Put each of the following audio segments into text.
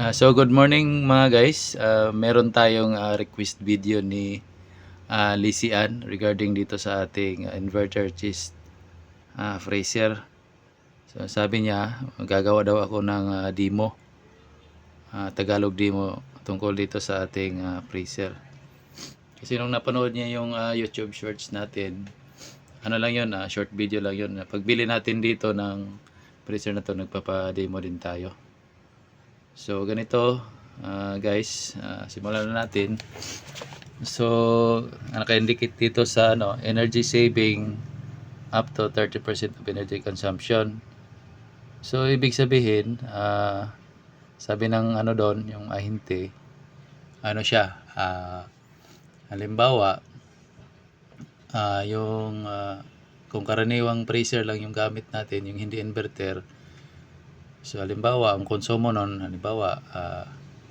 So good morning mga guys. Meron tayong request video ni Lizzie Ann regarding dito sa ating inverter chest freezer. So sabi niya gagawa daw ako ng demo, Tagalog demo tungkol dito sa ating freezer. Kasi nung napanood niya yung YouTube shorts natin, ano lang yun, short video lang yun. Pagbili natin dito ng freezer na to, nagpapa-demo din tayo. So ganito guys, simulan na natin. So naka-indicate dito sa energy saving up to 30% of energy consumption. So ibig sabihin, sabi ng doon, yung ahente, siya, halimbawa, yung kung karaniwang freezer lang yung gamit natin, yung hindi inverter. So halimbawa, ang konsumo nun, halimbawa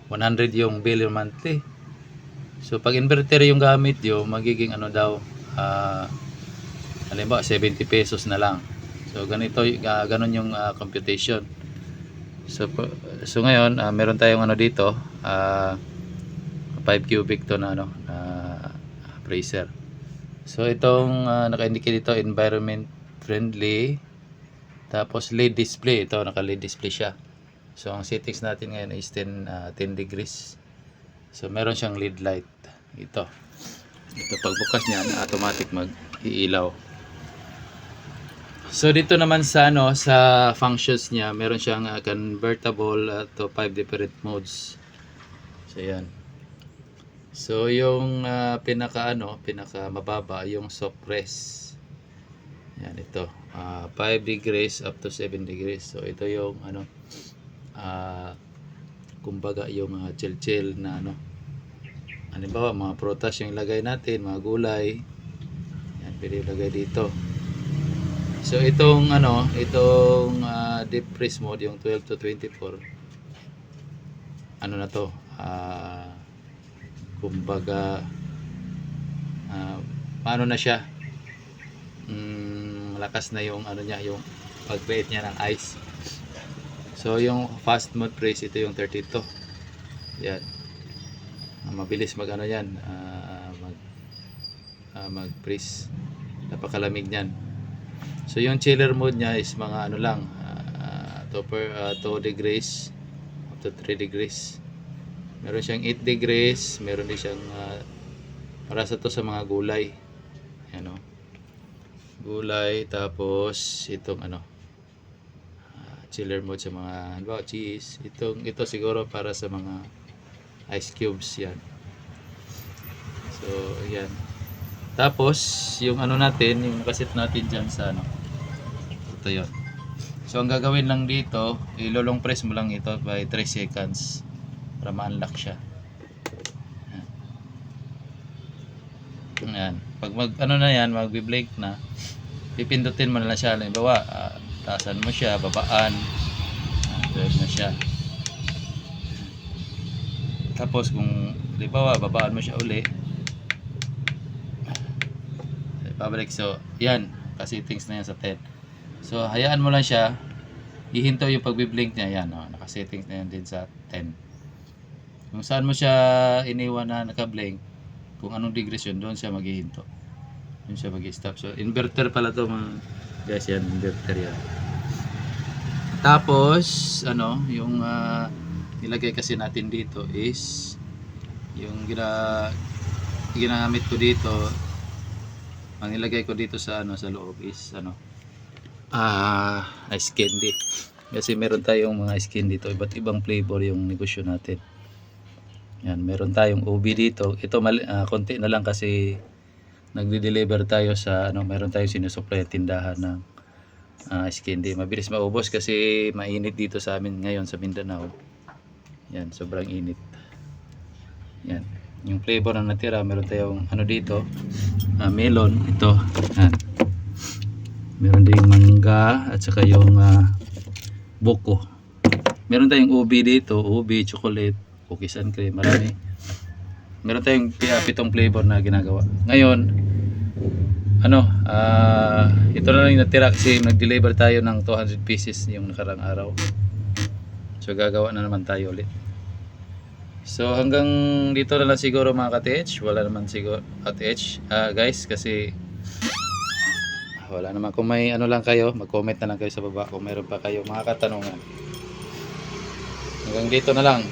100 yung bill monthly. So pag inverter yung gamit yo, magiging halimbawa 70 pesos na lang. So ganito, ganon yung computation. So ngayon, meron tayong dito, 5 cubic to na freezer. So itong naka-indicate dito, environment friendly. Tapos LED display, ito naka-LED display siya. So ang settings natin ngayon is 10 degrees. So meron siyang LED light. Ito pagbukas niya, automatic mag-iilaw. So dito naman sa sa functions niya, meron siyang convertible to 5 different modes. So yan. So yung pinaka mababa, yung soft press. Yan, ito 5 degrees up to 7 degrees. So ito yung kumbaga yung chill na halimbawa mga prutas yung ilagay natin, mga gulay. Yan, pwede ilagay dito. So itong deep freeze mode, yung 12 to 24, na to, kumbaga paano na siya, malakas na yung niya, yung pag-create niya ng ice. So yung fast mode freeze, ito yung 32. Yan, mabilis yan, mag-freeze, napakalamig niyan. So yung chiller mode niya is mga lang, 2 degrees up to 3 degrees. Meron siyang 8 degrees, meron din siyang para sa mga gulay. Yan gulay. Tapos itong chiller mode sa mga halimbawa cheese. Ito siguro para sa mga ice cubes. Yan. So yan. Tapos yung natin, yung kaset natin dyan sa ito yun. So ang gagawin lang dito, ilolong press mo lang ito by 3 seconds para ma-unlock siya. Yan. Pag magbi-blink na, pipindutin mo na lang siya. Halimbawa, taasan mo siya, babaan. Tuwag na siya. Tapos kung halimbawa, babaan mo siya uli, pabalik. So yan, ka-settings na yan sa 10. So hayaan mo lang siya, ihinto yung pagbi-blink niya. Yan, naka-settings na yan din sa 10. Kung saan mo siya iniwan na naka-blink, kung anong degrees yun, doon siya maghihinto, doon siya mag-stop. So inverter pala to mga guys, yan, inverter yan. Tapos yung nilagay kasi natin dito is yung ginamit ko dito, ang nilagay ko dito sa sa loob is ice candy. Kasi meron tayong mga ice candy dito, iba't ibang flavor yung negosyo natin. Yan, meron tayong ubi dito. Ito konti na lang kasi nagde-deliver tayo sa meron tayong sinusupply tindahan ng ice candy. Mabilis maubos kasi mainit dito sa amin ngayon sa Mindanao. Yan, sobrang init. Yan, yung flavor na natira, meron tayong dito, melon, ito. Yan. Meron ding mangga at saka yung buko. Meron tayong ubi dito, ubi, chocolate, cookies and cream, marami. Meron tayong 7 flavor na ginagawa. Ngayon, ito na lang yung natira kasi nag-deliver tayo ng 200 pieces yung nakarang araw. So gagawa na naman tayo ulit. So hanggang dito na lang siguro mga ka-TH. Wala naman siguro ka-TH guys, kasi wala naman. Kung may ano lang kayo, mag-comment na lang kayo sa baba kung meron pa kayo mga katanungan. Hanggang dito na lang.